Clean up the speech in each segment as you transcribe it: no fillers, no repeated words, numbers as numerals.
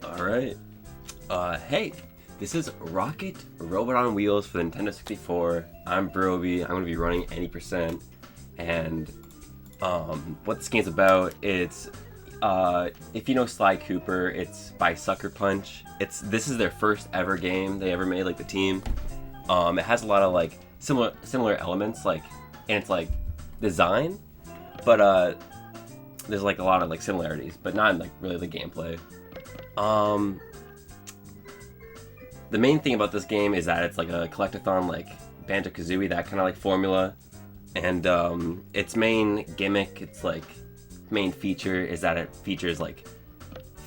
Alright. Hey, this is Rocket Robot on Wheels for the Nintendo 64. I'm Brobey. I'm going to be running any percent. And, what this game's about, it's, if you know Sly Cooper, it's by Sucker Punch. This is their first ever game they ever made, like, the team. It has a lot of, like, similar elements, like, and it's, like, design, but, there's, like, a lot of, like, similarities, but not in, like, really the gameplay. The main thing about this game is that it's like a collectathon, like Banjo-Kazooie, that kind of like formula. And its main gimmick, its like main feature is that it features like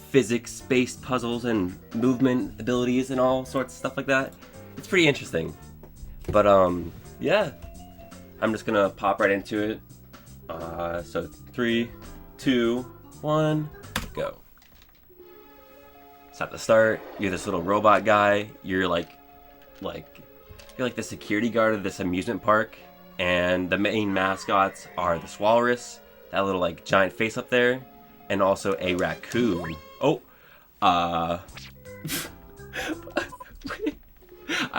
physics-based puzzles and movement abilities and all sorts of stuff like that. It's pretty interesting. But yeah, I'm just gonna pop right into it. So 3, 2, 1, go. So at the start, you're this little robot guy. You're like the security guard of this amusement park, and the main mascots are the walrus, that little like giant face up there, and also a raccoon. Oh, I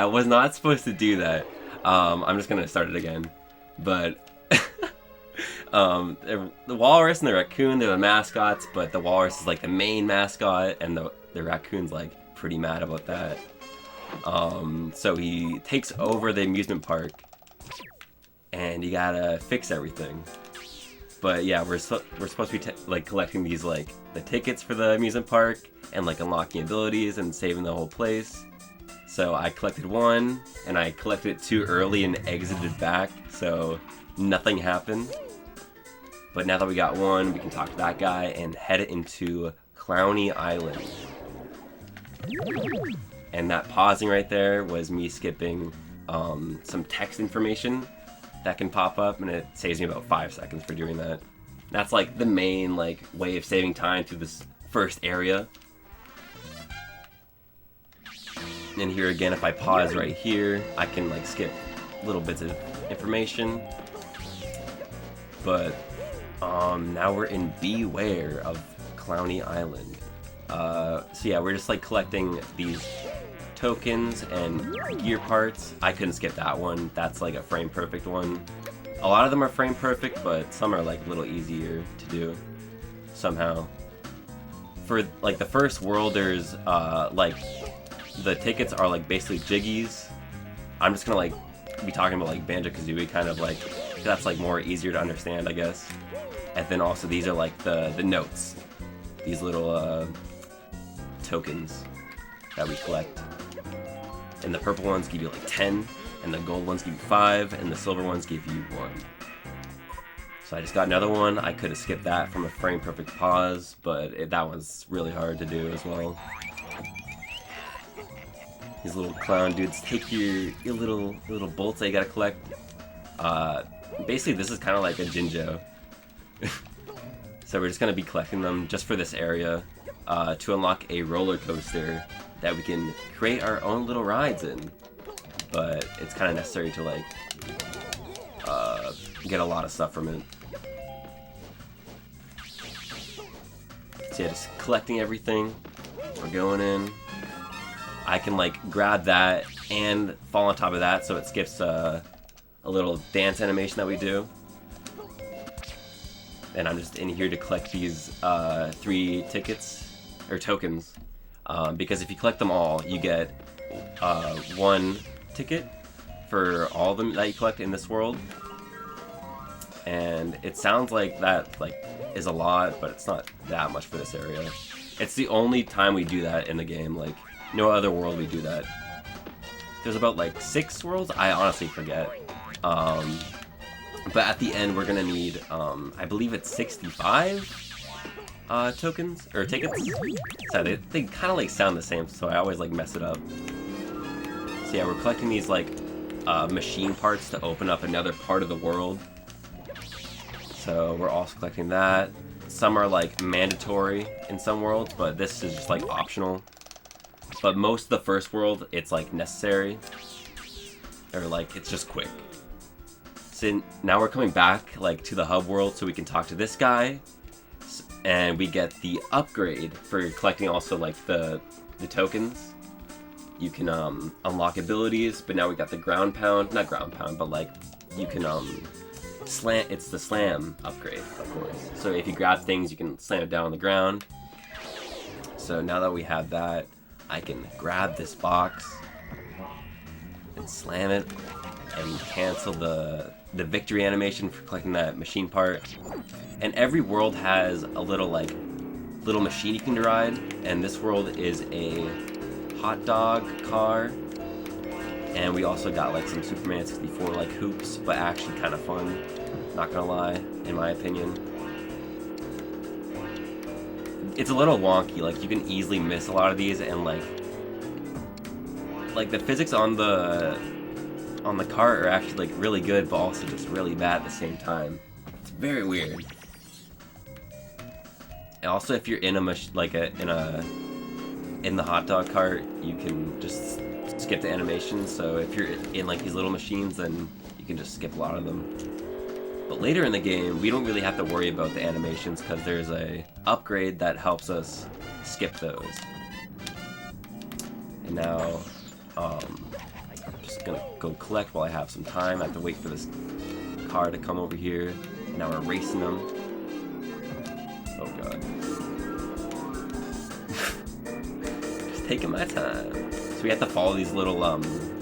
was not supposed to do that. I'm just gonna start it again, but. The walrus and the raccoon, they're the mascots, but the walrus is like the main mascot, and the raccoon's like pretty mad about that. So he takes over the amusement park, and you gotta fix everything. But yeah, we're supposed to be like collecting these like the tickets for the amusement park, and like unlocking abilities and saving the whole place. So I collected one, and I collected it too early and exited back, so nothing happened. But now that we got one, we can talk to that guy and head into Clowny Island. And that pausing right there was me skipping some text information that can pop up, and it saves me about 5 seconds for doing that. That's like the main like way of saving time through this first area. And here again, if I pause right here, I can like skip little bits of information. But now we're in Beware of Clowny Island. So yeah, we're just like collecting these tokens and gear parts. I couldn't skip that one. That's like a frame perfect one. A lot of them are frame perfect, but some are like a little easier to do somehow. For like the first world, there's like the tickets are like basically jiggies. I'm just gonna like be talking about like Banjo-Kazooie, kind of like that's like more easier to understand, I guess. And then also these are like the notes, these little tokens that we collect. And the purple ones give you like 10, and the gold ones give you 5, and the silver ones give you 1. So I just got another one. I could have skipped that from a frame perfect pause, but that one's really hard to do as well. These little clown dudes take your little bolts that you gotta collect. Basically, this is kind of like a Jinjo. So we're just going to be collecting them just for this area to unlock a roller coaster that we can create our own little rides in. But it's kind of necessary to like get a lot of stuff from it. So yeah, just collecting everything. We're going in. I can like grab that and fall on top of that, so it skips a little dance animation that we do. And I'm just in here to collect these 3 tickets, or tokens, because if you collect them all, you get 1 ticket for all of them that you collect in this world. And it sounds like that like is a lot, but it's not that much for this area. It's the only time we do that in the game, like no other world we do that. There's about like 6 worlds, I honestly forget. But at the end, we're gonna need, I believe it's 65 tokens, or tickets. So they kind of like sound the same, so I always like mess it up. So yeah, we're collecting these like machine parts to open up another part of the world. So we're also collecting that. Some are like mandatory in some worlds, but this is just like optional. But most of the first world, it's like necessary, or like it's just quick. So now we're coming back like to the hub world so we can talk to this guy, and we get the upgrade for collecting also like the tokens. You can unlock abilities, but now we got the ground pound, not ground pound, but like you can slam. It's the slam upgrade, of course. So if you grab things, you can slam it down on the ground. So now that we have that, I can grab this box and slam it and cancel the victory animation for collecting that machine part. And every world has a little machine you can ride, and this world is a hot dog car. And we also got like some Superman 64 like hoops, but actually kind of fun, not gonna lie, in my opinion. It's a little wonky, like you can easily miss a lot of these, and like the physics on the cart are actually like really good, but also just really bad at the same time. It's very weird. And also, if you're in in the hot dog cart, you can just skip the animation. So if you're in like these little machines, then you can just skip a lot of them. But later in the game, we don't really have to worry about the animations because there's a upgrade that helps us skip those. And now, I'm just gonna go collect while I have some time. I have to wait for this car to come over here. And now we're racing them. Oh god. Just taking my time. So we have to follow these little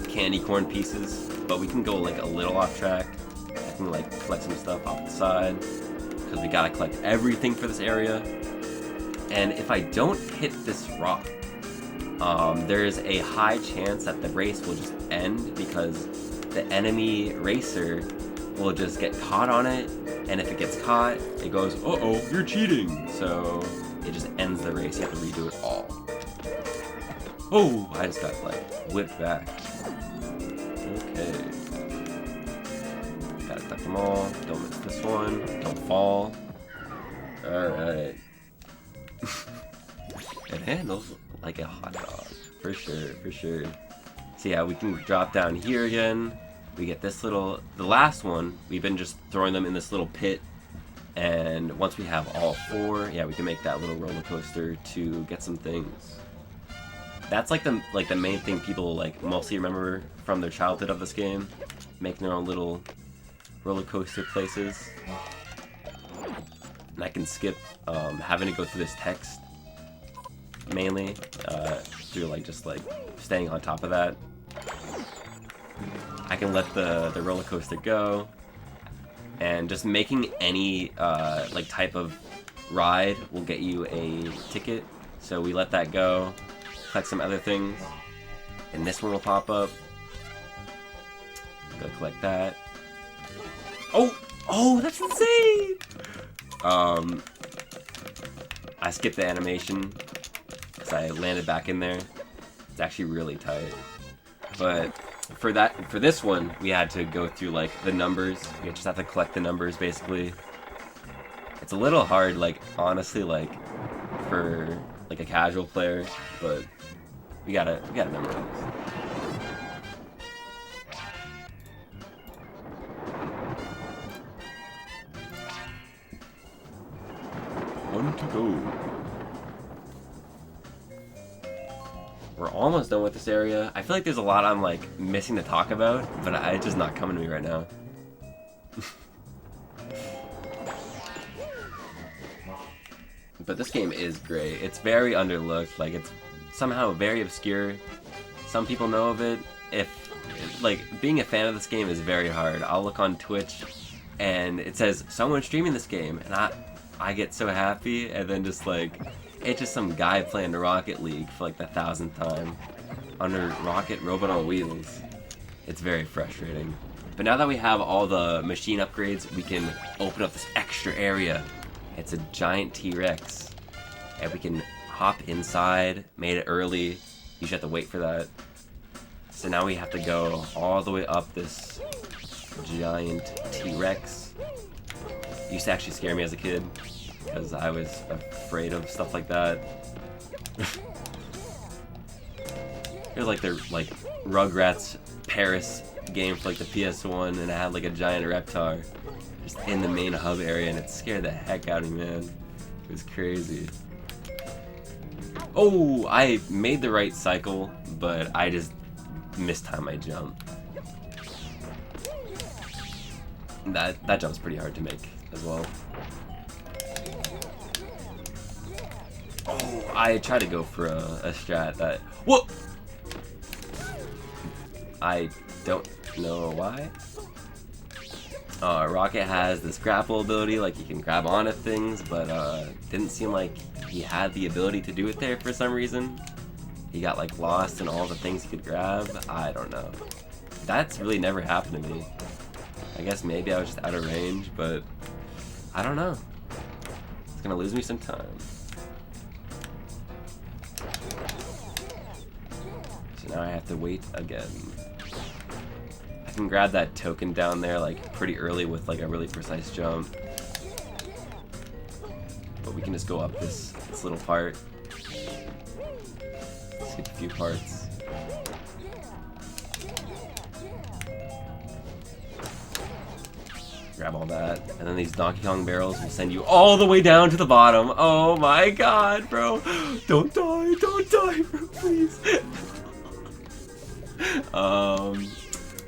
candy corn pieces, but we can go like a little off track. I can like collect some stuff off the side because we gotta collect everything for this area. And if I don't hit this rock, there's a high chance that the race will just end because the enemy racer will just get caught on it, and if it gets caught, it goes, uh-oh, you're cheating! So it just ends the race. You have to redo it all. Oh, I just got like whipped back. Okay. Gotta collect them all. Don't miss this one. Don't fall. Alright. It handles like a hot dog. For sure, for sure. So yeah, we can drop down here again. We get this little, the last one, we've been just throwing them in this little pit. And once we have all four, yeah, we can make that little roller coaster to get some things. That's like the main thing people like mostly remember from their childhood of this game. Making their own little roller coaster places. And I can skip having to go through this text mainly through like just like staying on top of that. I can let the roller coaster go, and just making any like type of ride will get you a ticket. So we let that go, collect some other things, and this one will pop up. Go collect that. Oh, that's insane! I skipped the animation because I landed back in there. It's actually really tight. But for this one, we had to go through like the numbers. We just have to collect the numbers basically. It's a little hard, like honestly, like for like a casual player, but we gotta memorize. One to go. We're almost done with this area. I feel like there's a lot I'm like missing to talk about, but it's just not coming to me right now. But this game is great. It's very underlooked. Like it's somehow very obscure. Some people know of it. Like being a fan of this game is very hard. I'll look on Twitch and it says someone streaming this game, and I get so happy, and then just like it's just some guy playing Rocket League for like the 1000th time under Rocket Robot on Wheels. It's very frustrating. But now that we have all the machine upgrades, we can open up this extra area. It's a giant T-Rex, and we can hop inside. Made it early. You should have to wait for that. So now we have to go all the way up this giant T-Rex. It used to actually scare me as a kid, because I was afraid of stuff like that. Here's like their like Rugrats Paris game for like the PS1, and it had like a giant Reptar just in the main hub area, and it scared the heck out of me, man. It was crazy. Oh, I made the right cycle, but I just mistimed my jump. That jump's pretty hard to make as well. Oh, I tried to go for a strat that... Whoa! I don't know why. Rocket has this grapple ability, like he can grab onto things, but didn't seem like he had the ability to do it there for some reason. He got like lost in all the things he could grab. I don't know. That's really never happened to me. I guess maybe I was just out of range, but I don't know. It's gonna lose me some time. So now I have to wait again. I can grab that token down there like pretty early with like a really precise jump. But we can just go up this little part. Skip a few parts. Grab all that, and then these Donkey Kong barrels will send you all the way down to the bottom. Oh my god, bro. Don't die, bro, please.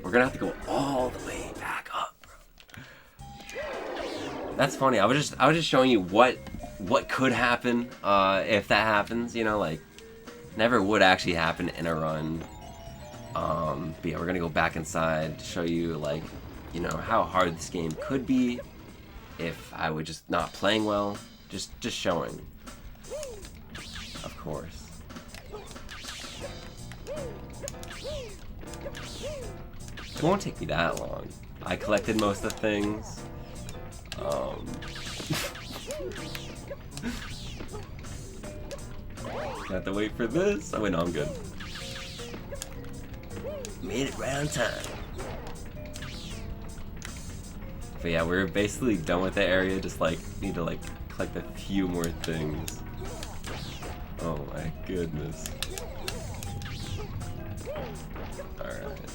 We're gonna have to go all the way back up, bro. That's funny. I was just showing you what could happen if that happens, you know, like never would actually happen in a run. But yeah, we're gonna go back inside to show you like, you know, how hard this game could be if I were just not playing well. Just showing. Of course. It won't take me that long. I collected most of the things. Have to wait for this. Oh wait, no, I'm good. Made it right on time. But yeah, we're basically done with the area. Just like need to like collect a few more things. Oh my goodness. Alright.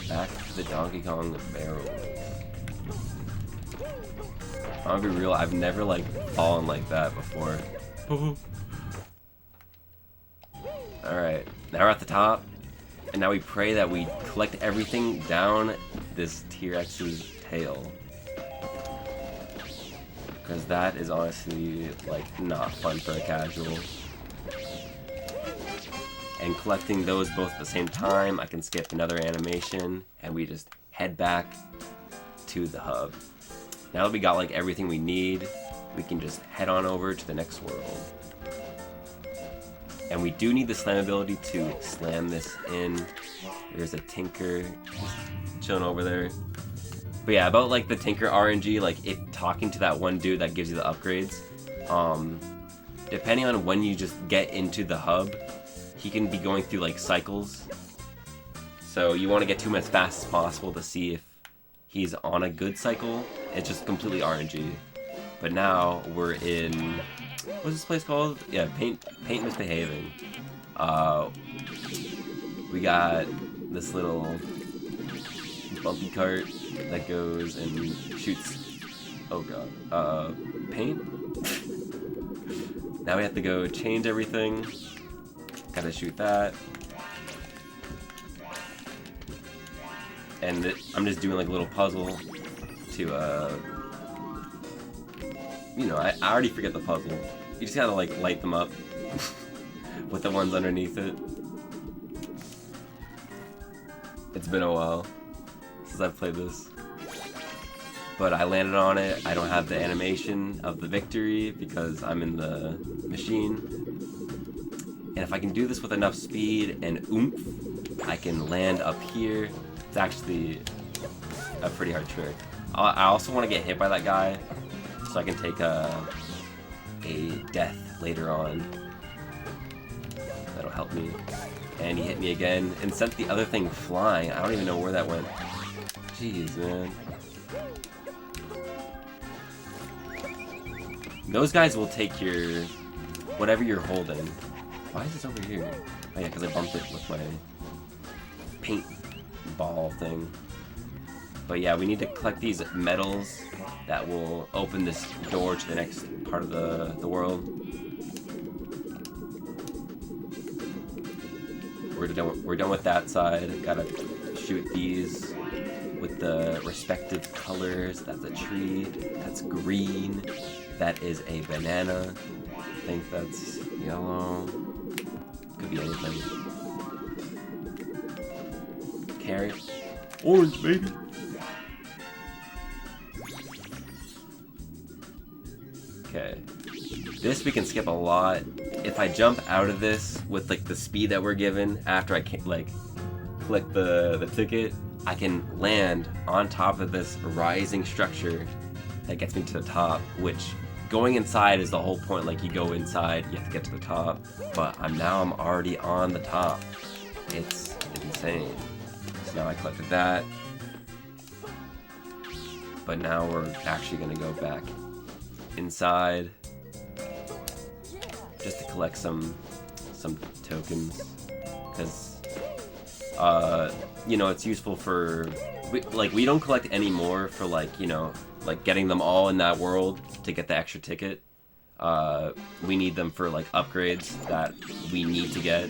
Back to the Donkey Kong barrel. I'm gonna be real, I've never like fallen like that before. Alright, now we're at the top. And now we pray that we collect everything down this T-Rex's tail. Because that is honestly like not fun for a casual. And collecting those both at the same time, I can skip another animation and we just head back to the hub. Now that we got like everything we need, we can just head on over to the next world. And we do need the slam ability to slam this in. There's a Tinker just chilling over there. But yeah, about like the Tinker RNG, like if talking to that one dude that gives you the upgrades, depending on when you just get into the hub, he can be going through like cycles. So you want to get to him as fast as possible to see if he's on a good cycle. It's just completely RNG. But now we're in, what's this place called? Yeah, Paint Misbehaving. We got this little bumpy cart that goes and shoots, oh god, paint? Now we have to go change everything. Gotta shoot that. And I'm just doing like a little puzzle to, you know, I already forget the puzzle. You just gotta like light them up with the ones underneath it. It's been a while since I've played this. But I landed on it. I don't have the animation of the victory because I'm in the machine. And if I can do this with enough speed and oomph, I can land up here. It's actually a pretty hard trick. I also want to get hit by that guy so I can take a death later on. That'll help me. And he hit me again and sent the other thing flying. I don't even know where that went. Jeez, man. Those guys will take your, whatever you're holding. Why is this over here? Oh yeah, because I bumped it with my paint ball thing. But yeah, we need to collect these medals that will open this door to the next part of the world. We're done with that side. Gotta shoot these with the respective colors. That's a tree. That's green. That is a banana. I think that's yellow. Could be anything. Carrot. Orange, baby. Okay. This we can skip a lot. If I jump out of this with like the speed that we're given after I like click the ticket, I can land on top of this rising structure that gets me to the top, which going inside is the whole point. Like you go inside, you have to get to the top, but I'm already on the top. It's insane. So now I collected that, but now we're actually gonna go back inside just to collect some tokens, because you know, it's useful for we don't collect any more for like, you know, like getting them all in that world to get the extra ticket. We need them for like upgrades that we need to get.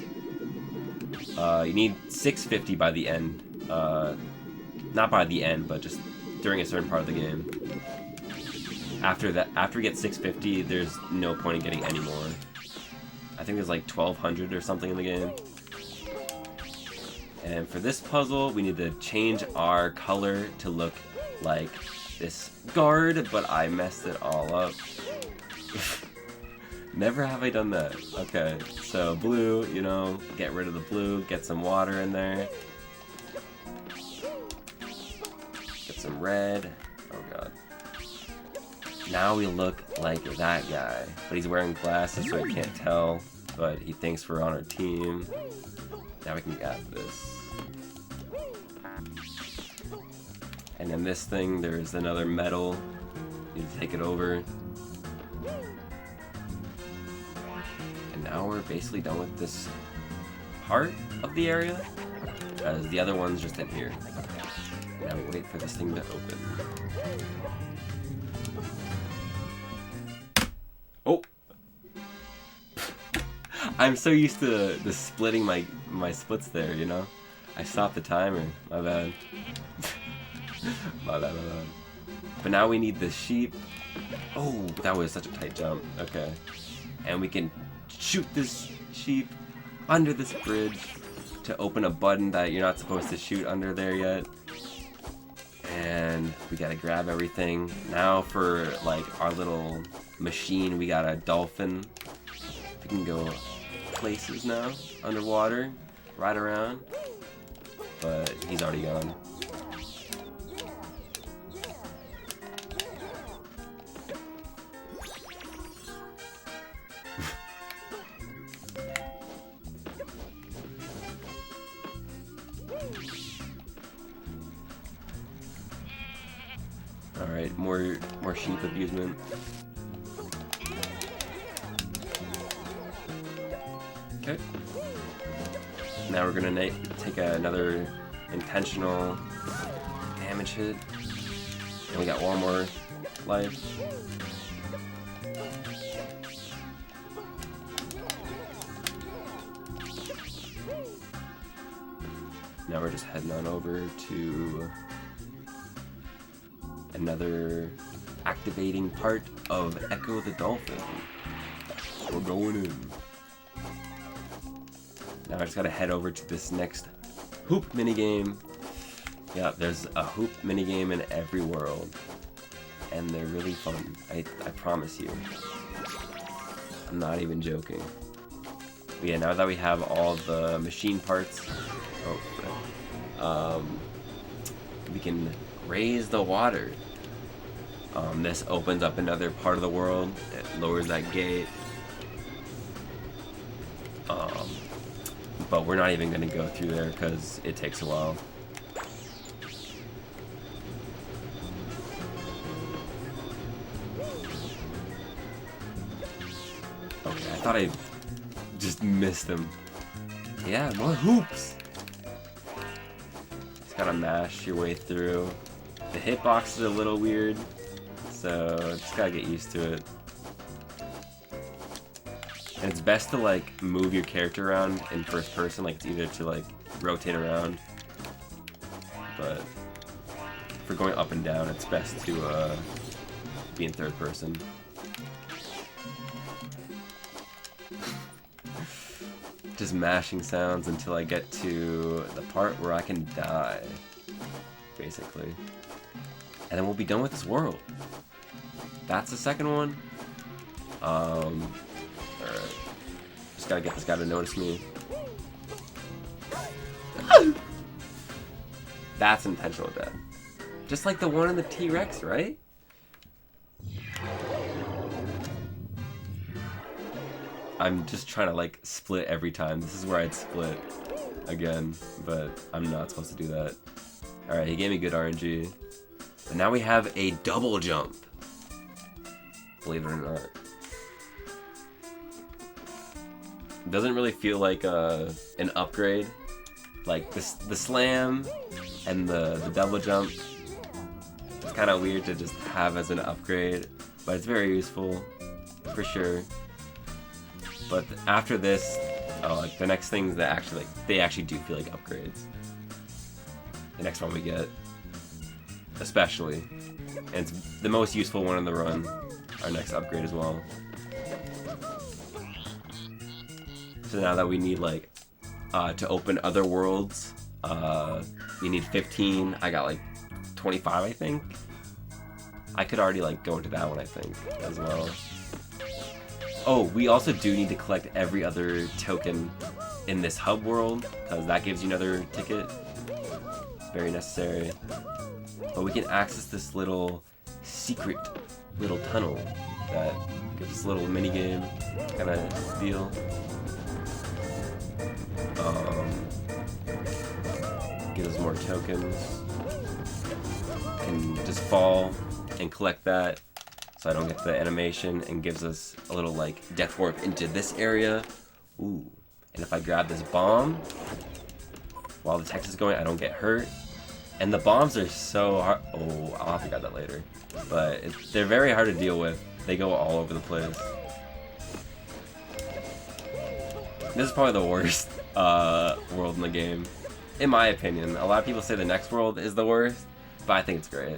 You need 650 by the end, not by the end, but just during a certain part of the game. After we get 650, there's no point in getting any more. I think there's like 1200 or something in the game. And for this puzzle, we need to change our color to look like this guard, but I messed it all up. Never have I done that. Okay, so blue, you know, get rid of the blue, get some water in there. Get some red. Oh god. Now we look like that guy, but he's wearing glasses so he can't tell, but he thinks we're on our team. Now we can get this. And then this thing, there's another medal. Need to take it over. And now we're basically done with this part of the area, as the other one's just in here. Now we wait for this thing to open. Oh! I'm so used to the splitting my splits there, you know? I stopped the timer. My bad. My bad. But now we need this sheep. Oh, that was such a tight jump. Okay. And we can shoot this sheep under this bridge to open a button that you're not supposed to shoot under there yet. And we gotta grab everything. Now for like our little machine, we got a dolphin. We can go places now underwater, ride around. But he's already gone. Alright, more sheep abusement. Okay. Now we're gonna take another intentional damage hit. And we got one more life. Now we're just heading on over to another activating part of Echo the Dolphin. We're going in. Now I just gotta head over to this next hoop minigame. Yeah, there's a hoop minigame in every world. And they're really fun. I promise you. I'm not even joking. But yeah, now that we have all the machine parts, we can raise the water. This opens up another part of the world. It lowers that gate. But we're not even going to go through there because it takes a while. Okay, I thought I just missed him. Yeah, more hoops! Just gotta mash your way through. The hitbox is a little weird, so just gotta get used to it. And it's best to like move your character around in first person, like it's either to like rotate around, but for going up and down, it's best to be in third person. Just mashing sounds until I get to the part where I can die, basically. And then we'll be done with this world. That's the second one. Alright. Just gotta get this guy to notice me. That's intentional death. Just like the one in the T-Rex, right? I'm just trying to like split every time. This is where I'd split again, but I'm not supposed to do that. Alright, he gave me good RNG. But now we have a double jump. Believe it or not. It doesn't really feel like an upgrade. Like the slam and the double jump. It's kind of weird to just have as an upgrade, but it's very useful for sure. But after this, like the next things that actually they actually do feel like upgrades. The next one we get, especially, and it's the most useful one in the run. Our next upgrade as well. So now that we need like to open other worlds, you need 15. I got like 25, I think. I could already like go into that one, I think, as well. Oh, we also do need to collect every other token in this hub world, because that gives you another ticket. Very necessary. But we can access this little secret little tunnel that gives us a little mini game kind of deal. Gives us more tokens. Can just fall and collect that, so I don't get the animation, and gives us a little like death warp into this area. Ooh, and if I grab this bomb while the text is going, I don't get hurt. And the bombs are so hard. Oh, I'll have to grab that later. But they're very hard to deal with. They go all over the place. This is probably the worst world in the game, in my opinion. A lot of people say the next world is the worst, but I think it's great.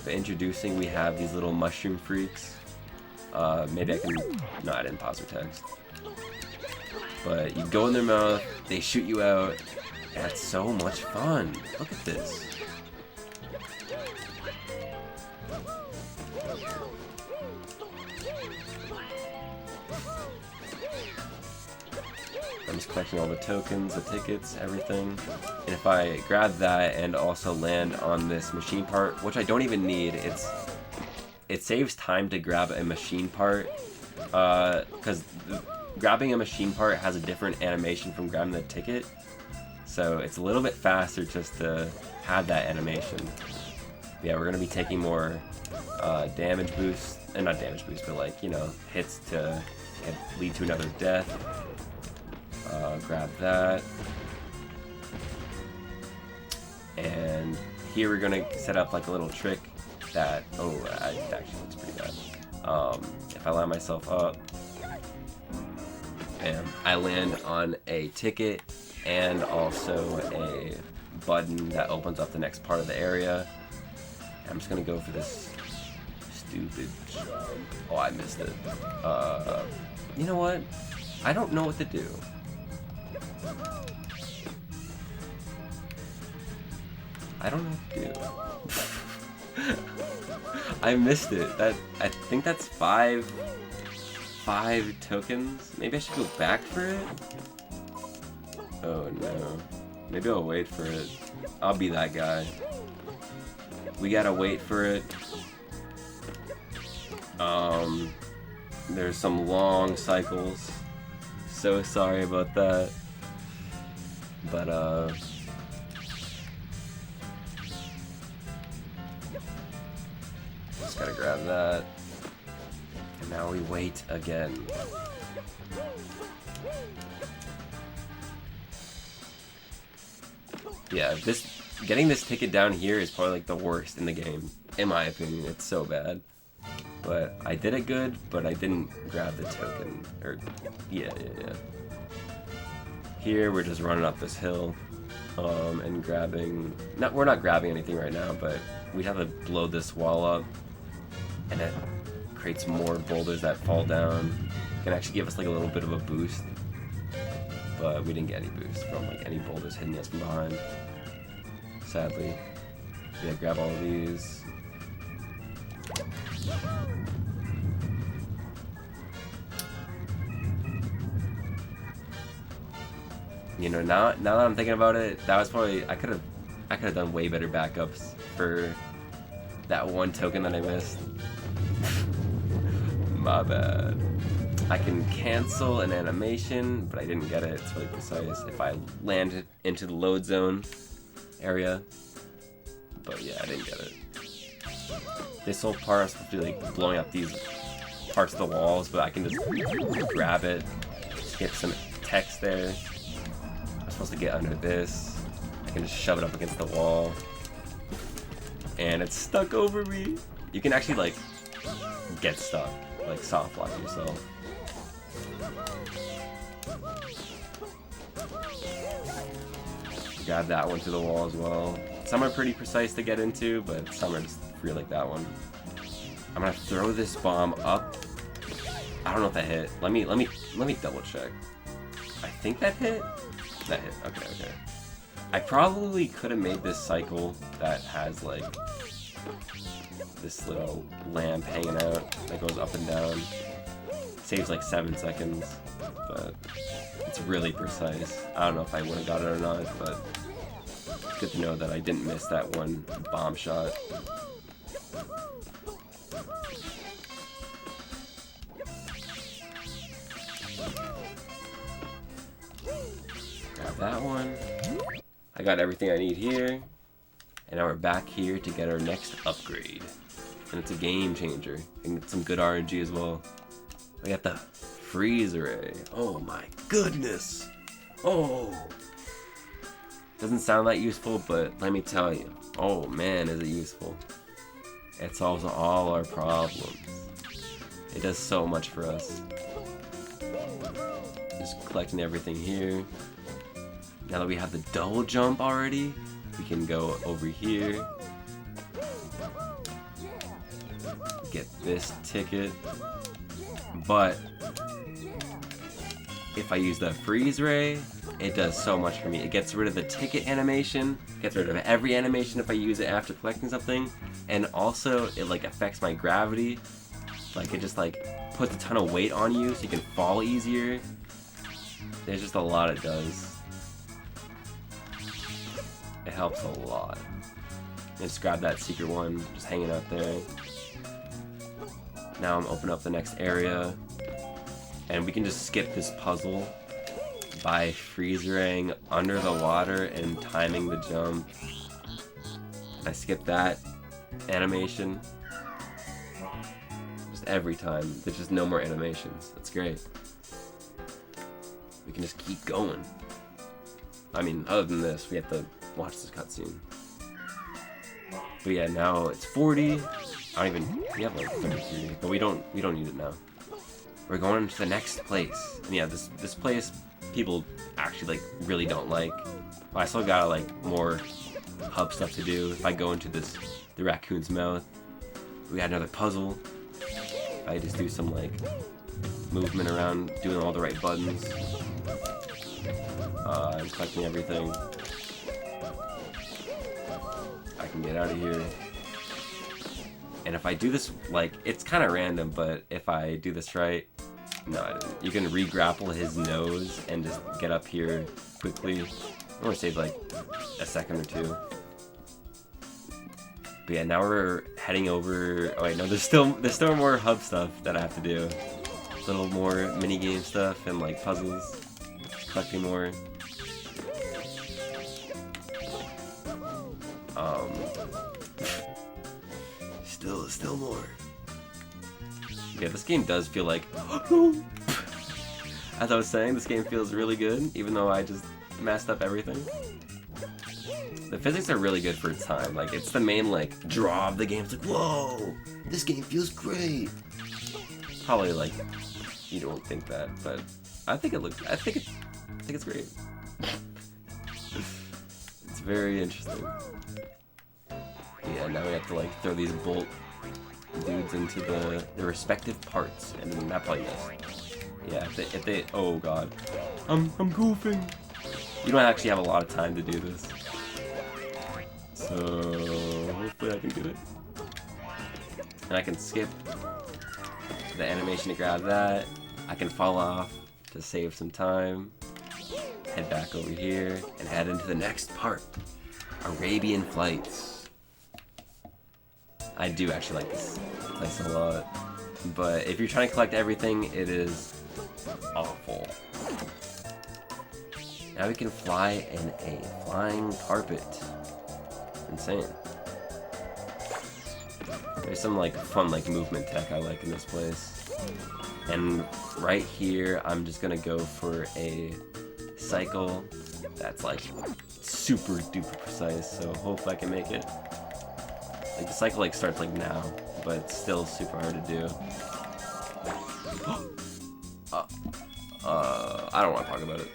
But introducing, we have these little mushroom freaks. Maybe I can... No, I didn't pause their text. But you go in their mouth, they shoot you out. That's so much fun. Look at this. I'm just collecting all the tokens, the tickets, everything. And if I grab that and also land on this machine part, which I don't even need, it saves time to grab a machine part, because grabbing a machine part has a different animation from grabbing the ticket. So it's a little bit faster just to have that animation. But yeah, we're going to be taking more damage boosts, and not damage boosts, but like, you know, hits to lead to another death. Grab that. And here we're going to set up like a little trick that, it actually looks pretty bad. If I line myself up, and I land on a ticket, and also a button that opens up the next part of the area. I'm just gonna go for this stupid jump. Oh, I missed it. You know what? I don't know what to do. I don't know what to do. I missed it. I think that's five tokens. Maybe I should go back for it? Oh no. Maybe I'll wait for it. I'll be that guy. We gotta wait for it. There's some long cycles. So sorry about that. But just gotta grab that. And now we wait again. Yeah, Getting this ticket down here is probably like the worst in the game, in my opinion. It's so bad. But I did it good, but I didn't grab the token. Or, yeah. Here we're just running up this hill, and grabbing. We're not grabbing anything right now, but we have to blow this wall up, and it creates more boulders that fall down. It can actually give us like a little bit of a boost, but we didn't get any boost from like any boulders hitting us from behind. Sadly. Yeah, grab all of these. You know, now that I'm thinking about it, that was probably I could have done way better backups for that one token that I missed. My bad. I can cancel an animation, but I didn't get it. It's really precise. If I landed into the load zone area, but yeah, I didn't get it. This whole part is supposed to be like blowing up these parts of the walls, but I can just grab it, skip some text there. I'm supposed to get under this. I can just shove it up against the wall, and it's stuck over me. You can actually like get stuck, like soft lock yourself. Grab that one to the wall as well. Some are pretty precise to get into, but some are just free like that one. I'm gonna throw this bomb up. I don't know if that hit. Let me double check. I think that hit. That hit. Okay. I probably could have made this cycle that has like this little lamp hanging out that goes up and down. Saves like 7 seconds, but it's really precise. I don't know if I would have got it or not, but it's good to know that I didn't miss that one bomb shot. Grab that one. I got everything I need here, and now we're back here to get our next upgrade. And it's a game changer, and get some good RNG as well. We got the freeze array. Oh my goodness! Oh! Doesn't sound that useful, but let me tell you. Oh man, is it useful. It solves all our problems. It does so much for us. Just collecting everything here. Now that we have the double jump already, we can go over here. Get this ticket. But if I use the freeze ray, it does so much for me. It gets rid of the ticket animation, gets rid of every animation if I use it after collecting something, and also it like affects my gravity. Like it just like puts a ton of weight on you so you can fall easier. There's just a lot it does. It helps a lot. Just grab that secret one, just hanging out there. Now I'm opening up the next area, and we can just skip this puzzle by freeze-raying under the water and timing the jump. I skip that animation. Just every time. There's just no more animations. That's great. We can just keep going. I mean, other than this, we have to watch this cutscene. But yeah, now it's 40. I don't even, we have like 33, but we don't need it now. We're going to the next place. And yeah, this place people actually like really don't like. But I still got like more hub stuff to do. If I go into the raccoon's mouth, we got another puzzle. If I just do some like movement around, doing all the right buttons. I'm collecting everything. I can get out of here. And if I do this, like, it's kind of random, but if I do this right, no, I didn't. You can re-grapple his nose and just get up here quickly. I want to save like a second or two. But yeah, now we're heading over. Oh wait, no, there's still more hub stuff that I have to do. A little more mini game stuff and like puzzles, collecting more. Still more. Yeah, this game does feel like, as I was saying, this game feels really good, even though I just messed up everything. The physics are really good for its time. Like, it's the main, like, draw of the game. It's like, whoa, this game feels great. Probably, like, you don't think that, but I think it's great. It's very interesting. Yeah, now we have to, like, throw these bolt dudes into the respective parts, and then that probably missed. Yeah, if they, oh god. I'm goofing. You don't actually have a lot of time to do this. So, hopefully I can do it. And I can skip the animation to grab that. I can fall off to save some time. Head back over here and head into the next part. Arabian Flights. I do actually like this place a lot. But if you're trying to collect everything, it is awful. Now we can fly in a flying carpet. Insane. There's some like fun like movement tech I like in this place. And right here I'm just gonna go for a cycle that's like super duper precise, so hopefully I can make it. Like the cycle like starts like now, but it's still super hard to do. I don't want to talk about it.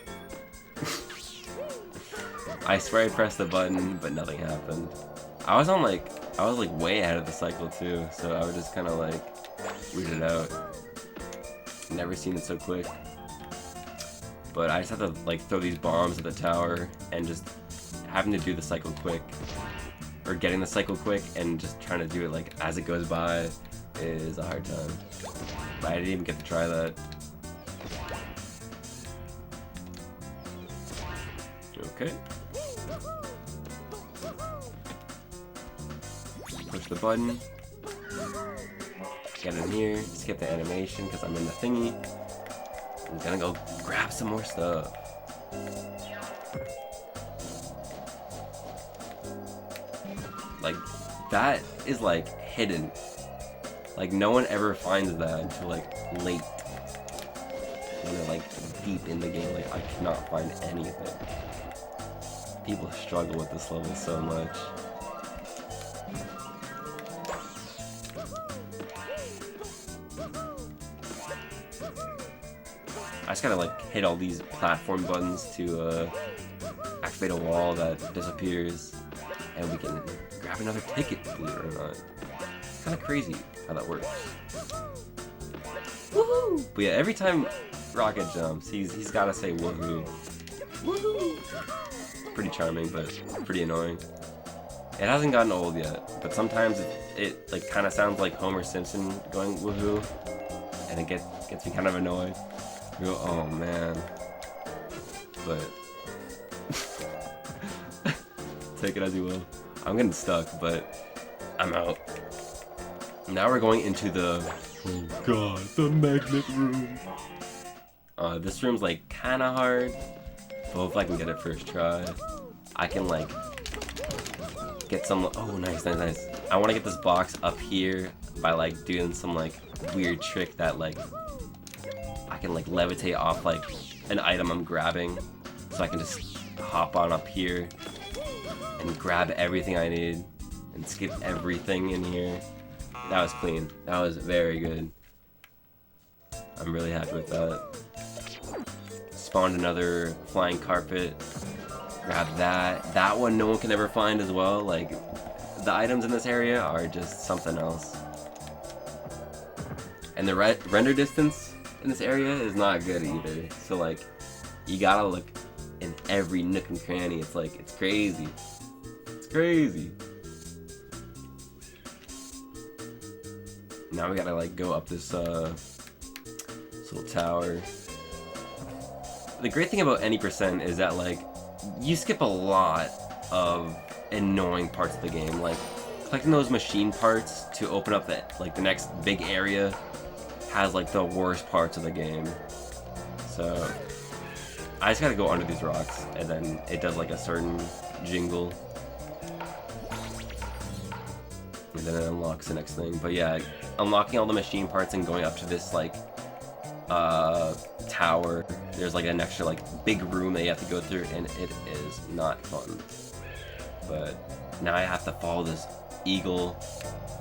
I swear I pressed the button, but nothing happened. I was like way ahead of the cycle too, so I was just kind of like weirded out. Never seen it so quick. But I just have to like throw these bombs at the tower, and just having to do the cycle quick, or getting the cycle quick, and just trying to do it like as it goes by is a hard time. But I didn't even get to try that. Okay. Push the button. Get in here. Skip the animation because I'm in the thingy. I'm gonna go grab some more stuff. Like, that is like hidden. Like, no one ever finds that until like late. When they're like deep in the game. Like, I cannot find anything. People struggle with this level so much. I just gotta like hit all these platform buttons to activate a wall that disappears, and we can grab another ticket, believe it or not. It's kind of crazy how that works. Woohoo! But yeah, every time Rocket jumps, he's gotta say woohoo. Woohoo! Pretty charming, but pretty annoying. It hasn't gotten old yet, but sometimes it like kind of sounds like Homer Simpson going woohoo, and it gets me kind of annoyed. You go, oh man. But take it as you will. I'm getting stuck, but I'm out. Now we're going into the, oh god, the magnet room. This room's like kind of hard, but hopefully I can get it first try. I can like get some, oh nice. I want to get this box up here by like doing some like weird trick that like I can like levitate off like an item I'm grabbing, so I can just hop on up here and grab everything I need and skip everything in here. That was clean. That was very good. I'm really happy with that. Spawned another flying carpet. Grab that. That one no one can ever find as well. Like, the items in this area are just something else. And the render distance in this area is not good either. So like, you gotta look in every nook and cranny. It's like, it's crazy. It's crazy. Now we gotta like go up this little tower. The great thing about any percent is that like, you skip a lot of annoying parts of the game. Like, collecting those machine parts to open up the next big area has like the worst parts of the game. So I just gotta go under these rocks, and then it does like a certain jingle, and then it unlocks the next thing. But yeah, unlocking all the machine parts and going up to this like tower, there's like an extra like big room that you have to go through, and it is not fun. But now I have to follow this eagle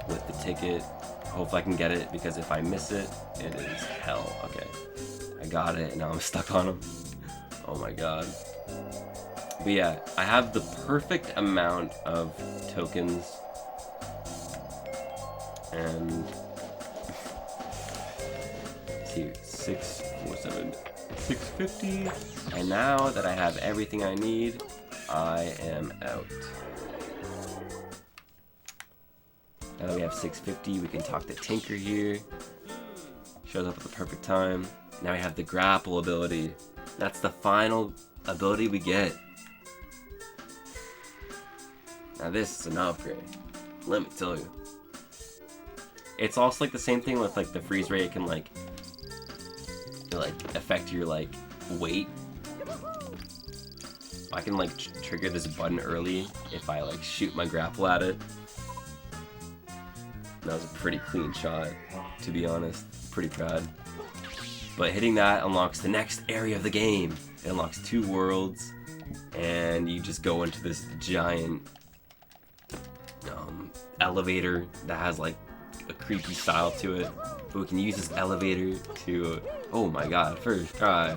with the ticket. Hopefully I can get it, because if I miss it, it is hell. Okay, I got it, and now I'm stuck on him. Oh my god. But yeah, I have the perfect amount of tokens, and let's see, 6, 4, 7, 650. And now that I have everything I need, I am out. Now that we have 650, we can talk to Tinker here. Shows up at the perfect time. Now we have the grapple ability. That's the final ability we get. Now this is an upgrade, let me tell you. It's also like the same thing with like the freeze ray. It can like affect your like weight. I can like trigger this button early if I like shoot my grapple at it. That was a pretty clean shot, to be honest. Pretty proud. But hitting that unlocks the next area of the game. It unlocks 2 worlds, and you just go into this giant elevator that has like a creepy style to it. But we can use this elevator to, oh my god, first try.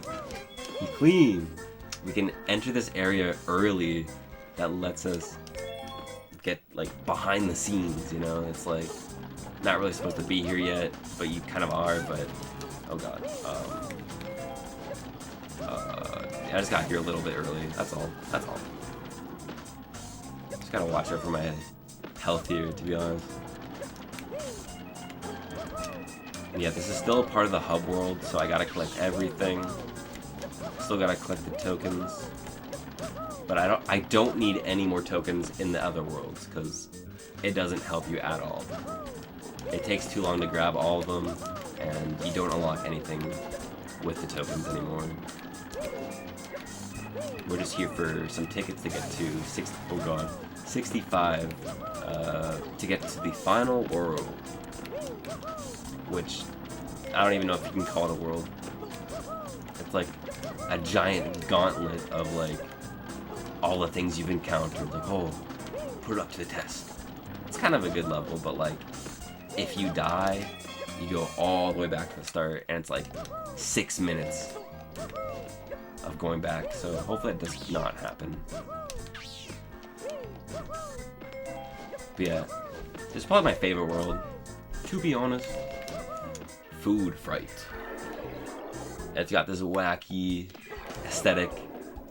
Be clean. We can enter this area early. That lets us get like behind the scenes, you know? It's like not really supposed to be here yet, but you kind of are. But oh god, I just got here a little bit early. That's all. That's all. Just gotta watch out for my health here, to be honest. And yeah, this is still a part of the hub world, so I gotta collect everything. Still gotta collect the tokens, but I don't need any more tokens in the other worlds because it doesn't help you at all. It takes too long to grab all of them, and you don't unlock anything with the tokens anymore. We're just here for some tickets to get to 65 to get to the final world, which I don't even know if you can call it a world. It's like a giant gauntlet of like all the things you've encountered. Like, oh, put it up to the test. It's kind of a good level, but like if you die, you go all the way back to the start, and it's like 6 minutes of going back. So hopefully it does not happen. But yeah, this is probably my favorite world, to be honest. Food Fright. It's got this wacky aesthetic.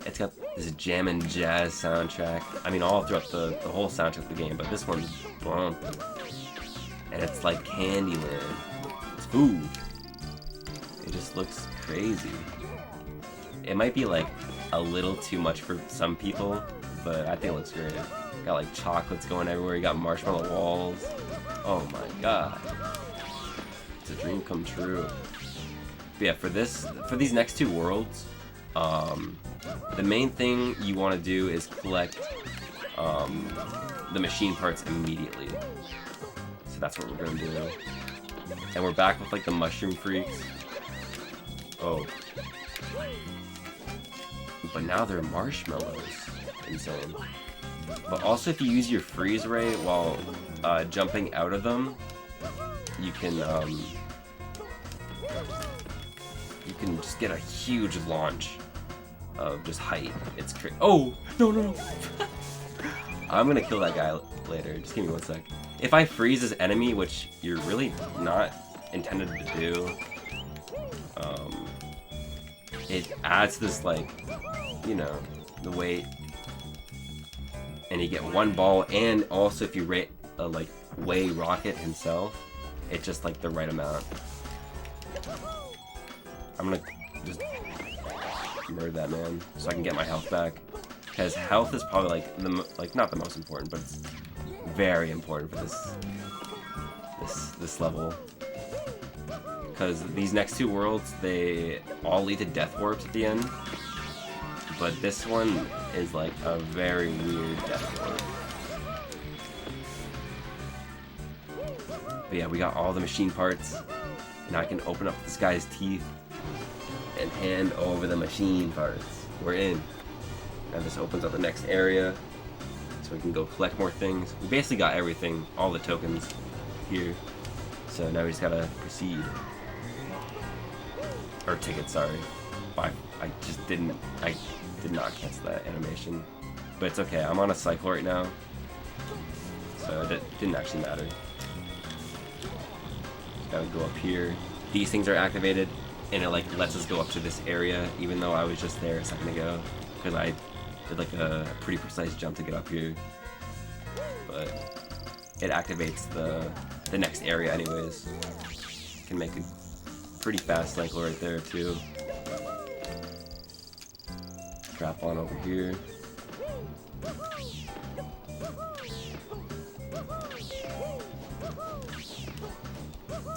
It's got this jam and jazz soundtrack. I mean, all throughout the whole soundtrack of the game, but this one's bumping. And it's like Candyland. It's food. It just looks crazy. It might be like a little too much for some people, but I think it looks great. Got like chocolates going everywhere. You got marshmallow walls. Oh my god. It's a dream come true. But yeah, for these next 2 worlds, the main thing you want to do is collect the machine parts immediately. So that's what we're gonna do. And we're back with like the mushroom freaks. Oh. But now they're marshmallows. Insane. But also if you use your freeze ray while jumping out of them, you can just get a huge launch of just height. It's crazy. Oh! No. I'm gonna kill that guy later. Just give me 1 sec. If I freeze this enemy, which you're really not intended to do, it adds this, like, you know, the weight. And you get 1 ball, and also if you weigh Rocket himself, it's just like the right amount. I'm gonna just murder that man so I can get my health back, because health is probably like not the most important, but it's very important for this level. Because these next 2 worlds, they all lead to death warps at the end, but this one is like a very weird death warp. But yeah, we got all the machine parts. Now I can open up this guy's teeth and hand over the machine parts. We're in. Now this opens up the next area. so we can go collect more things. We basically got everything, all the tokens here. So now we just gotta proceed. Or tickets, sorry. I did not cancel that animation. But it's okay, I'm on a cycle right now. So it didn't actually matter. Just gotta go up here. These things are activated, and it like lets us go up to this area, even though I was just there a second ago. Because I did like a pretty precise jump to get up here. But it activates the next area anyways. Can make a pretty fast cycle right there too. Strap on over here.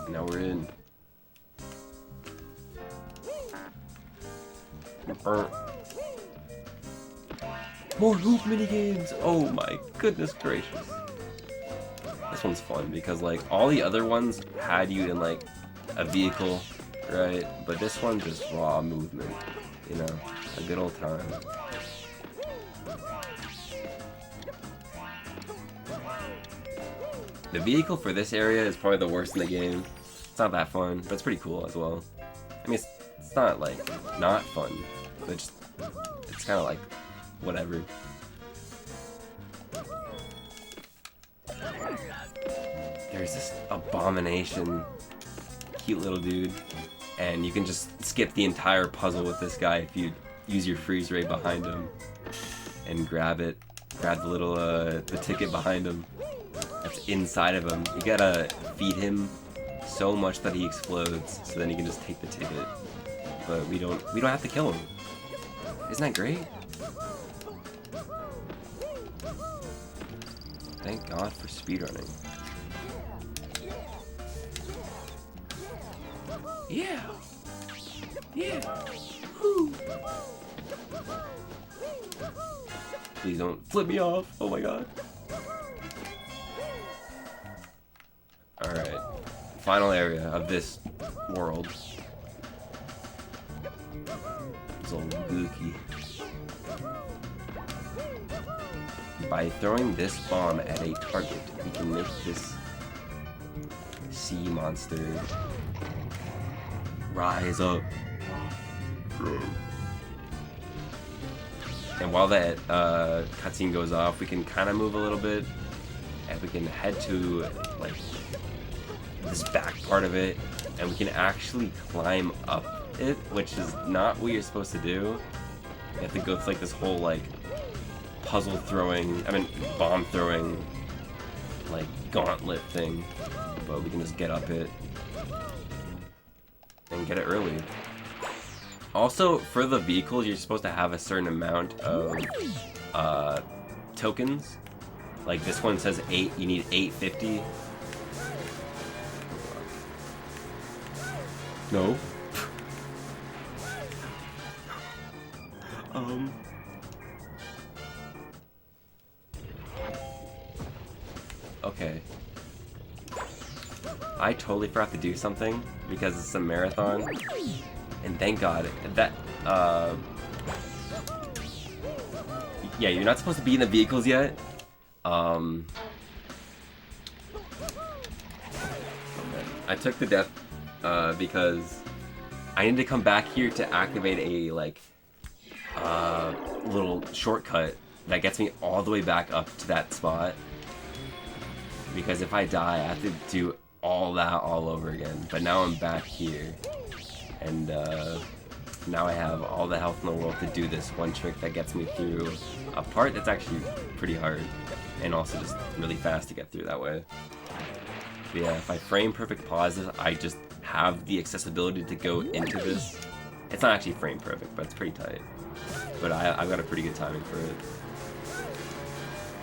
Now we're in. More hoop minigames! Oh my goodness gracious. This one's fun because like all the other ones had you in like a vehicle, right? But this one just raw movement, you know, a good old time. The vehicle for this area is probably the worst in the game. It's not that fun, but it's pretty cool as well. I mean, it's not like not fun, but it's kind of like whatever. There's this abomination, cute little dude, and you can just skip the entire puzzle with this guy if you use your freeze ray behind him and grab the little the ticket behind him that's inside of him. You gotta feed him so much that he explodes, so then you can just take the ticket. But we don't have to kill him. Isn't that great? Thank God for speedrunning. Yeah! Yeah! Woo! Please don't flip me off! Oh my god. Alright. Final area of this world. It's all gooky. By throwing this bomb at a target, we can make this sea monster rise up. And while that cutscene goes off, we can kind of move a little bit, and we can head to like this back part of it, and we can actually climb up it, which is not what you're supposed to do. You have to go through like this whole like puzzle throwing, bomb throwing, like gauntlet thing, but we can just get up it and get it early. Also, for the vehicles, you're supposed to have a certain amount of tokens. Like this one says 8, you need 850. No. Okay. I totally forgot to do something because it's a marathon. And thank God that, yeah, you're not supposed to be in the vehicles yet. I took the death, because I need to come back here to activate a, like, little shortcut that gets me all the way back up to that spot. Because if I die, I have to do all that all over again. But now I'm back here. And now I have all the health in the world to do this one trick that gets me through a part that's actually pretty hard. And also just really fast to get through that way. But yeah, if I frame perfect pauses, I just have the accessibility to go into this. It's not actually frame perfect, but it's pretty tight. But I've got a pretty good timing for it.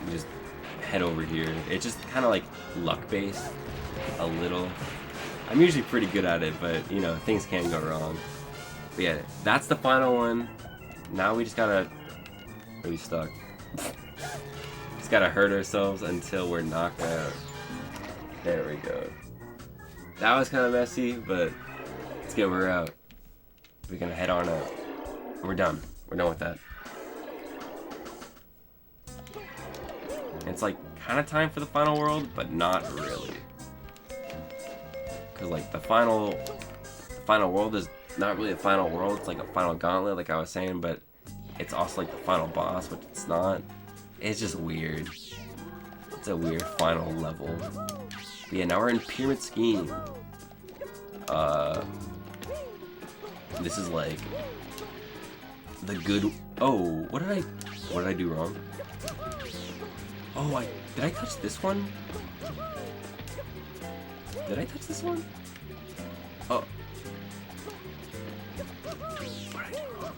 You just head over here. It's just kind of like luck-based, a little. I'm usually pretty good at it, but you know, things can go wrong. But yeah, that's the final one. Now we just gotta... Are we stuck? Just gotta hurt ourselves until we're knocked out. There we go. That was kind of messy, but let's get her out. We're gonna head on up. We're done. We're done with that. It's like kind of time for the final world, but not really. Cause like the final world is not really a final world. It's like a final gauntlet, like I was saying, but it's also like the final boss, which it's not. It's just weird. It's a weird final level. But yeah, now we're in Pyramid Scheme. This is like the good. Oh, what did I do wrong? Oh, did I touch this one? Did I touch this one? Oh. What did I do wrong?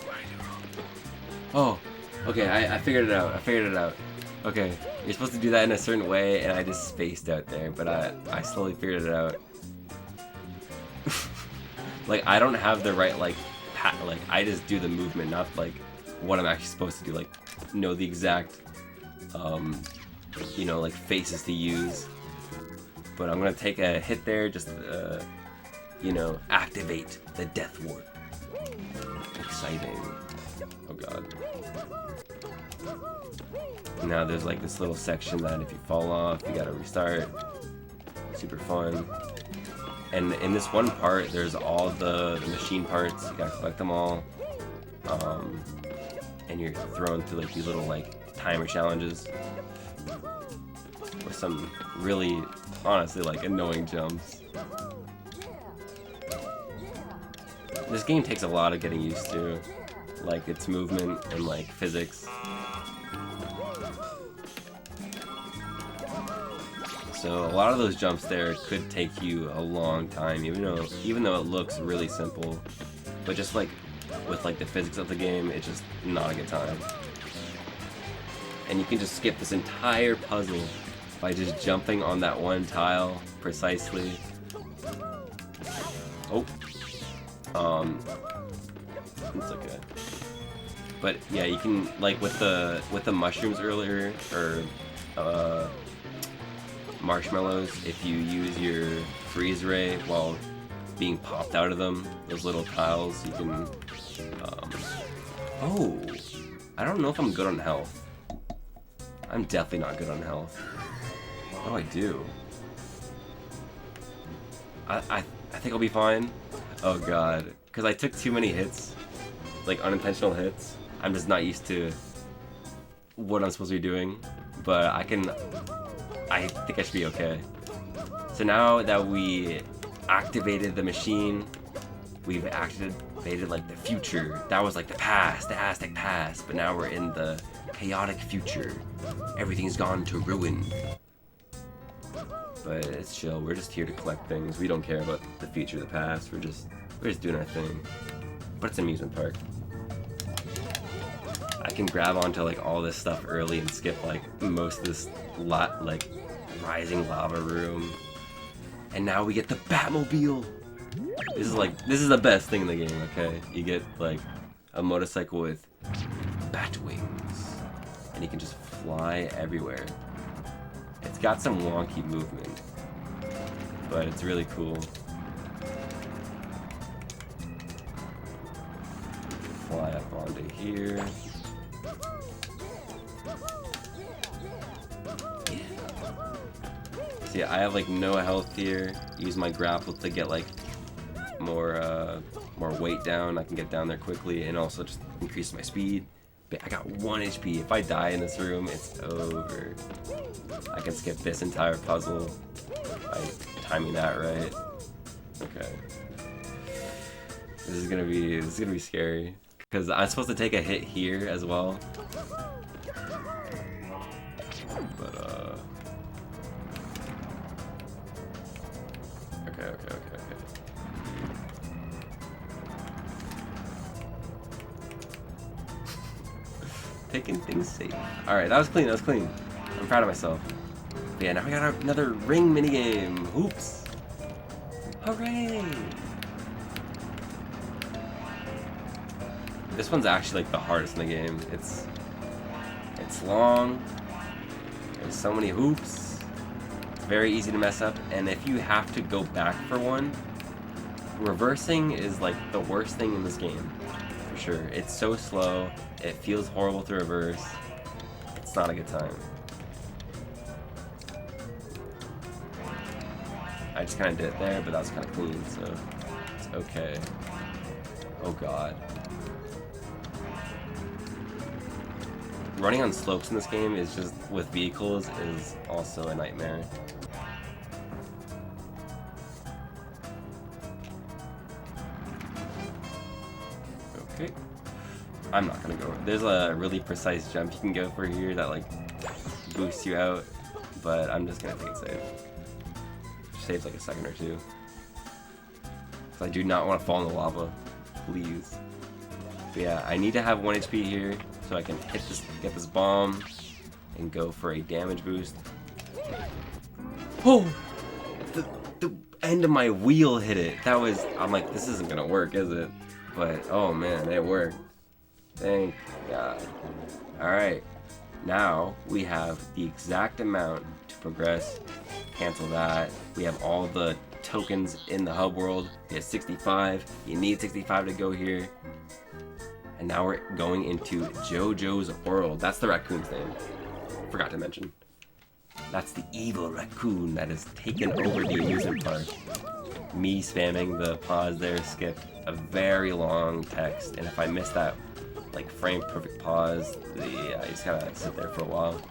What did I do wrong? Oh, okay, I figured it out. Okay, you're supposed to do that in a certain way, and I just spaced out there, but I slowly figured it out. Like, I don't have the right, like, like, I just do the movement, not, like, what I'm actually supposed to do, like, know the exact, you know, like, faces to use. But I'm gonna take a hit there, just, you know, activate the Death Ward. Exciting. Oh god. Now there's, like, this little section that if you fall off, you gotta restart. Super fun. And in this one part, there's all the machine parts. You gotta collect them all. And you're thrown through like these little like timer challenges with some really, honestly, like annoying jumps. This game takes a lot of getting used to, like its movement and like physics. So a lot of those jumps there could take you a long time, even though it looks really simple. But just like with like the physics of the game, it's just not a good time. And you can just skip this entire puzzle by just jumping on that one tile precisely. Oh, it's okay. But yeah, you can like with the mushrooms earlier, or marshmallows, if you use your freeze ray while being popped out of them, those little tiles, you can, oh, I don't know if I'm good on health. I'm definitely not good on health. What do I do? I think I'll be fine. Oh god, because I took too many hits, like unintentional hits. I'm just not used to what I'm supposed to be doing, but I think I should be okay. So now that we activated the machine, we've activated like the future. That was like the past, the Aztec past, but now we're in the chaotic future. Everything's gone to ruin. But it's chill, we're just here to collect things. We don't care about the future, the past, we're just doing our thing. But it's an amusement park. I can grab onto like all this stuff early and skip like most of this like rising lava room. And now we get the Batmobile. This is the best thing in the game, okay? You get like a motorcycle with bat wings, and you can just fly everywhere. It's got some wonky movement, but it's really cool. Fly up onto here. See, I have like no health here. Use my grapple to get like more weight down. I can get down there quickly, and also just increase my speed. But I got 1 HP. If I die in this room, it's over. I can skip this entire puzzle by timing that right. Okay. This is gonna be scary, because I'm supposed to take a hit here as well. But okay. Taking things safe. Alright, that was clean. I'm proud of myself. But yeah, now we got another ring minigame. Oops. Hooray! This one's actually like the hardest in the game. It's long. There's so many hoops. It's very easy to mess up, and if you have to go back for one, Reversing is like the worst thing in this game, for sure. It's so slow, it feels horrible to reverse. It's not a good time. I just kind of did it there, but that was kind of clean, so it's okay. Oh god. Running on slopes in this game is just, with vehicles, is also a nightmare. Okay. I'm not gonna go. There's a really precise jump you can go for here that like boosts you out, but I'm just gonna take it safe. Saves like a second or two. So I do not want to fall in the lava, please. But yeah, I need to have 1 HP here so I can hit this, get this bomb, and go for a damage boost. Oh! The end of my wheel hit it. That was, I'm like, this isn't gonna work, is it? But oh man, it worked. Thank God. Alright, now we have the exact amount to progress. Cancel that. We have all the tokens in the hub world. We have 65. You need 65 to go here. And now we're going into JoJo's world. That's the raccoon's name. Forgot to mention. That's the evil raccoon that has taken over the amusement park. Me spamming the pause there skipped a very long text, and if I miss that like frame perfect pause, I just gotta sit there for a while.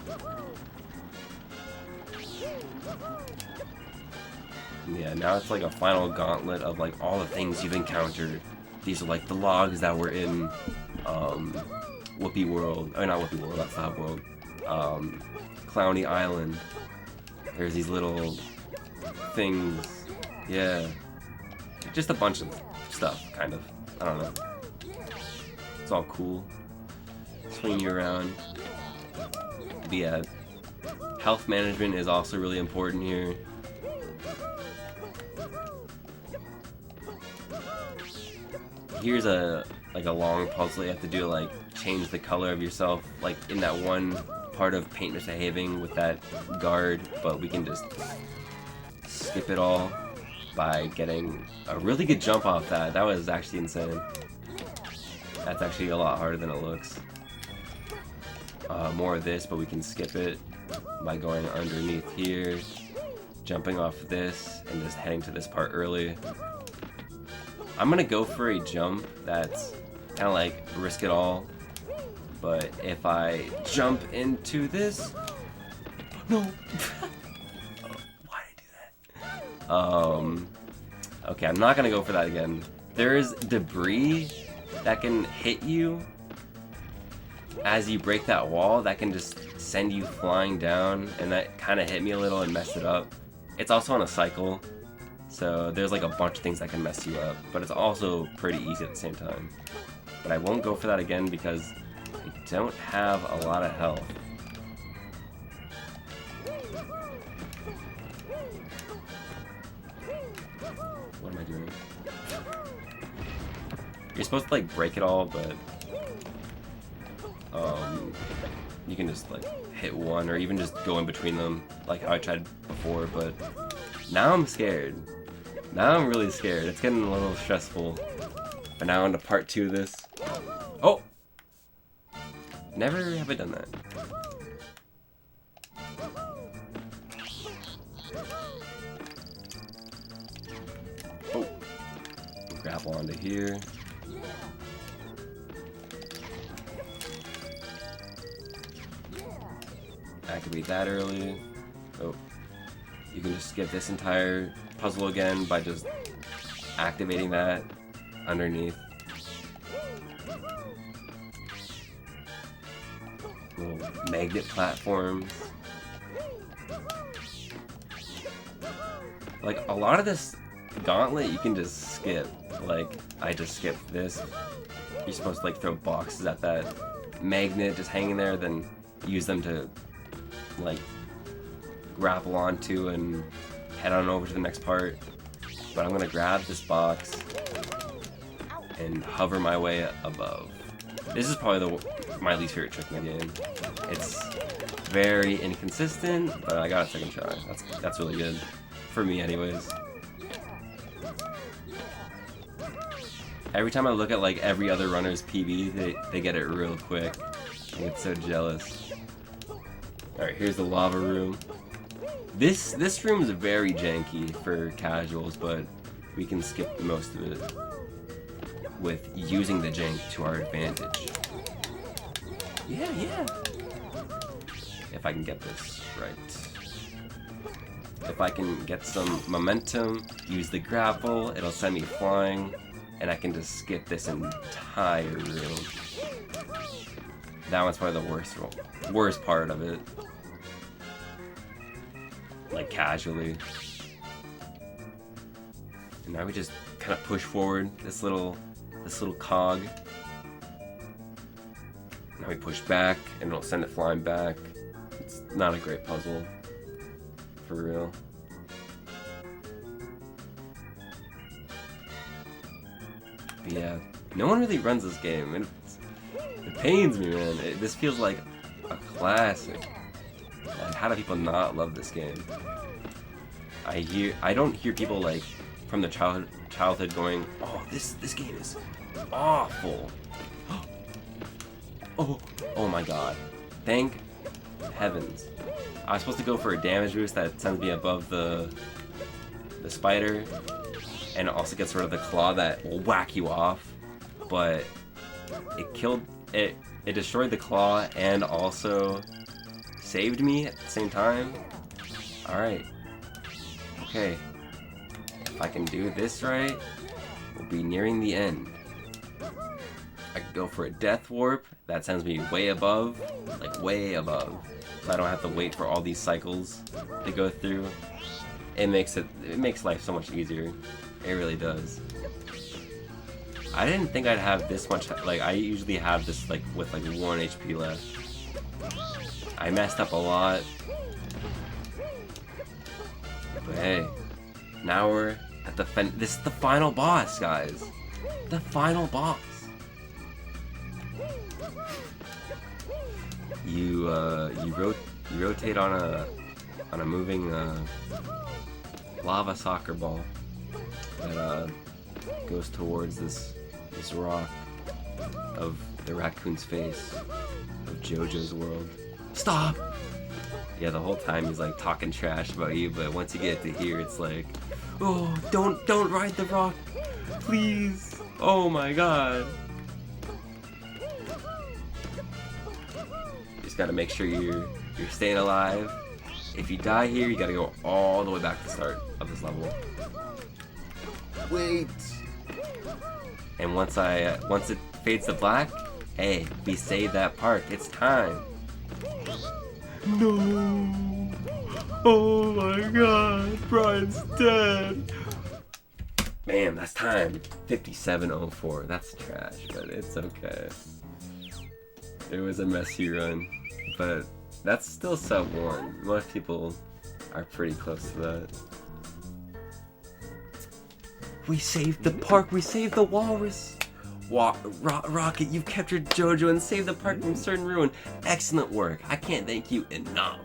Yeah, now it's like a final gauntlet of like all the things you've encountered. These are like the logs that were in Whoopi World. Oh, not Whoopi World, that's the hub world. Clowny Island. There's these little things. Yeah. Just a bunch of stuff, kind of. I don't know. It's all cool. Swing you around. But yeah, health management is also really important here. Here's a long puzzle you have to do, like change the color of yourself, like in that one part of paint misbehaving with that guard, but we can just skip it all by getting a really good jump off that. That was actually insane. That's actually a lot harder than it looks. More of this, but we can skip it by going underneath here, jumping off this, and just heading to this part early. I'm gonna go for a jump that's kind of like risk it all, but if I jump into this, no, why did I do that? Okay, I'm not gonna go for that again. There is debris that can hit you as you break that wall that can just send you flying down, and that kind of hit me a little and messed it up. It's also on a cycle. So there's like a bunch of things that can mess you up, but it's also pretty easy at the same time. But I won't go for that again because I don't have a lot of health. What am I doing? You're supposed to like break it all, but you can just like hit one or even just go in between them like how I tried before, but now I'm scared. Now I'm really scared. It's getting a little stressful. But now on to part 2 of this. Oh! Never have I done that. Oh! Grapple onto here. Activate that early. Oh. You can just skip this entire puzzle again by just activating that underneath. Little magnet platforms. Like, a lot of this gauntlet you can just skip. Like, I just skipped this. You're supposed to like throw boxes at that magnet just hanging there, then use them to like grapple onto and head on over to the next part. But I'm gonna grab this box and hover my way above. This is probably my least favorite trick in the game. It's very inconsistent, but I got a second try. That's really good for me, anyways. Every time I look at like every other runner's PB, they get it real quick. I get so jealous. Alright, here's the lava room. This room is very janky for casuals, but we can skip most of it with using the jank to our advantage. Yeah, yeah. If I can get this right. If I can get some momentum, use the grapple, it'll send me flying, and I can just skip this entire room. That one's probably the worst part of it. Like casually. And now we just kind of push forward this little cog. Now we push back, and it'll send it flying back. It's not a great puzzle. For real. But yeah, no one really runs this game. It pains me, man. This feels like a classic. Like, how do people not love this game? I don't hear people like from the childhood going, "Oh, this game is awful." Oh my god. Thank heavens. I was supposed to go for a damage boost that sends me above the spider, and it also gets rid of the claw that will whack you off, but it destroyed the claw and also saved me at the same time. Alright. Okay. If I can do this right, we'll be nearing the end. I could go for a death warp that sends me way above, like way above, so I don't have to wait for all these cycles to go through. It makes life so much easier. It really does. I didn't think I'd have this much, like I usually have this like with like 1 HP left. I messed up a lot. But hey, now we're at this is the final boss, guys. The final boss. You rotate on a moving lava soccer ball that goes towards this rock of the raccoon's face of JoJo's world. Stop! Yeah, the whole time he's like talking trash about you, but once you get to here, it's like, oh, don't ride the rock, please! Oh my god! You just gotta make sure you're staying alive. If you die here, you gotta go all the way back to the start of this level. Wait! And once it fades to black, hey, we save that part. It's time. No! Oh my god, Brian's dead! Man, that's time. 57:04. That's trash, but it's okay. It was a messy run, but that's still sub 1. Most people are pretty close to that. We saved the park, we saved the walrus! Rocket, you've captured JoJo and saved the park from certain ruin. Excellent work. I can't thank you enough.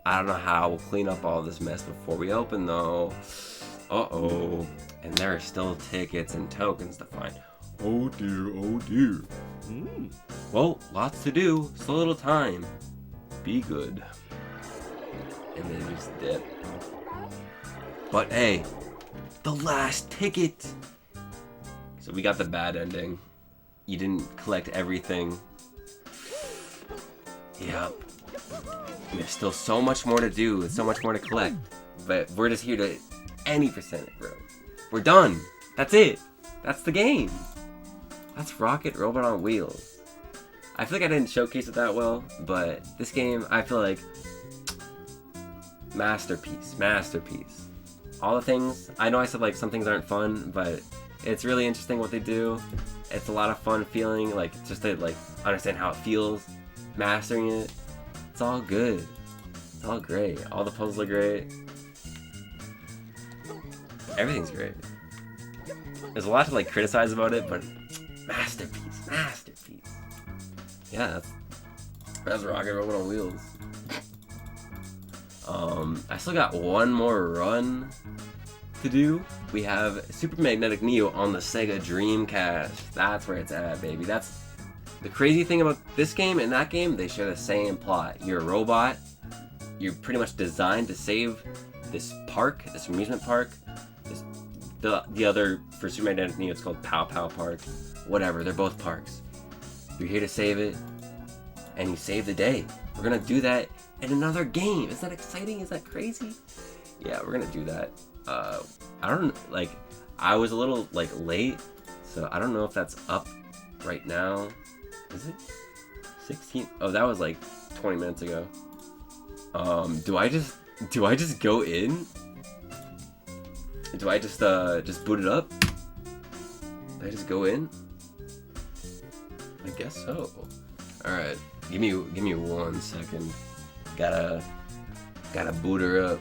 I don't know how we'll clean up all this mess before we open though. Uh-oh. And there are still tickets and tokens to find. Oh dear, oh dear. Well, lots to do, so little time. Be good. And then just dip. But hey, the last ticket! So we got the bad ending. You didn't collect everything. Yep. There's still so much more to do, so much more to collect. But we're just here to any percentage, bro. We're done. That's it. That's the game. That's Rocket Robot on Wheels. I feel like I didn't showcase it that well, but this game, I feel like masterpiece. All the things, I know I said like some things aren't fun, but it's really interesting what they do. It's a lot of fun feeling, like just to like understand how it feels, mastering it. It's all good. It's all great. All the puzzles are great. Everything's great. There's a lot to like criticize about it, but masterpiece. Yeah, that's Rocket Robot on Wheels. I still got one more run to do. We have Super Magnetic Neo on the Sega Dreamcast. That's where it's at, baby. That's the crazy thing about this game and that game. They share the same plot. You're a robot. You're pretty much designed to save this park, this amusement park. The other, for Super Magnetic Neo, it's called Pow Pow Park. Whatever, they're both parks. You're here to save it, and you save the day. We're gonna do that in another game. Is that exciting? Is that crazy? Yeah, we're gonna do that. I don't, like, I was a little, like, late, so I don't know if that's up right now. Is it 16? Oh, that was like 20 minutes ago. Do I just go in? Do I just boot it up? Did I just go in? I guess so. Alright, give me 1 second. Gotta boot her up.